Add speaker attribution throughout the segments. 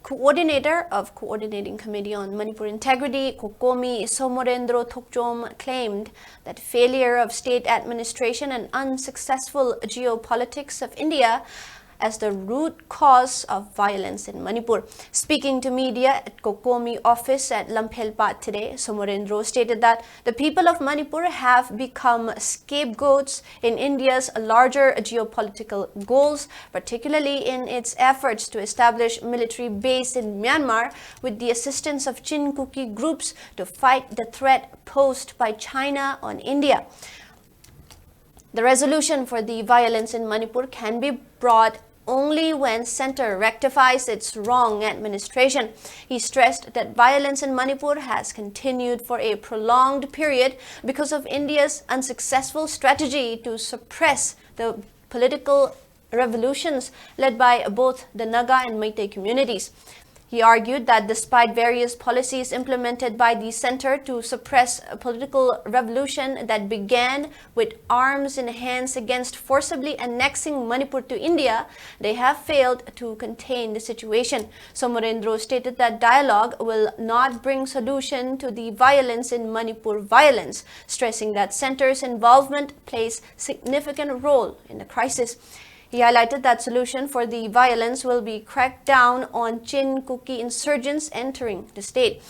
Speaker 1: coordinator of Coordinating Committee on Manipur Integrity, Cocomi Somorendro Thokchom, claimed that failure of state administration and unsuccessful geopolitics of India as the root cause of violence in Manipur. Speaking to media at Cocomi office at Lamphelpat today, Somorendro stated that the people of Manipur have become scapegoats in India's larger geopolitical goals, particularly in its efforts to establish military base in Myanmar with the assistance of Chin-Kuki groups to fight the threat posed by China on India. The resolution for the violence in Manipur can be brought only when center rectifies its wrong administration. He stressed that violence in Manipur has continued for a prolonged period because of India's unsuccessful strategy to suppress the political revolutions led by both the Naga and Meitei communities. He argued that despite various policies implemented by the center to suppress a political revolution that began with arms in hands against forcibly annexing Manipur to India, they have failed to contain the situation. Somorendro stated that dialogue will not bring solution to the violence in Manipur violence, stressing that center's involvement plays significant role in the crisis. He highlighted that solution for the violence will be cracked down on Chin-Kuki insurgents entering the state.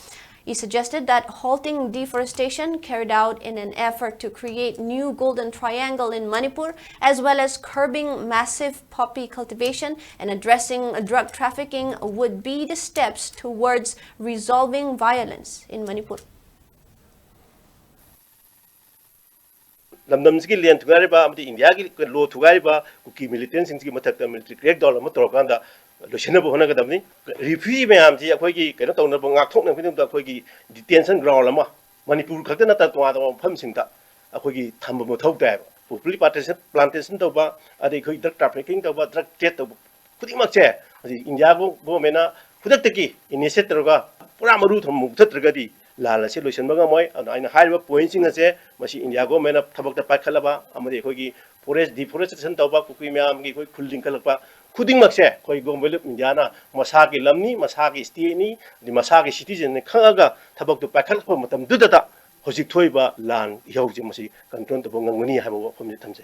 Speaker 1: He suggested that halting deforestation carried out in an effort to create new golden triangle in Manipur, as well as curbing massive poppy cultivation and addressing drug trafficking would be the steps towards resolving violence in Manipur.
Speaker 2: Lamdamski lian tugariba amti India ki lo tugariba kuki militants inski mathakta military crackdown ama torokanda loshina bo honaga damni refugee mayam ji akhoi ki kaino tawna bo ngak thokna phidum da akhoi ki detention ground lama Manipur khakta na ta twa da pham singta akhoi ki thamba mo thok da populi plantation to ba adi khoi drug trafficking to ba drug trade to khudi mak che India go mena khudak taki initiative ga pura maru thom muktatragadi Lala solution baga moy aina high point sing ase masi India go mena thabak ta pakhalaba amadi khoi ki forest deforestation tawba kukui myam gi khoi khulding kalakpa khuding makse khoi gombe India na masa ki lamni masa ki state ni di masa ki citizen ne khangaga thabak tu pakhalpa matam dudata hojik thoiba lan yauji masi control to bongangani haibo phomni thamse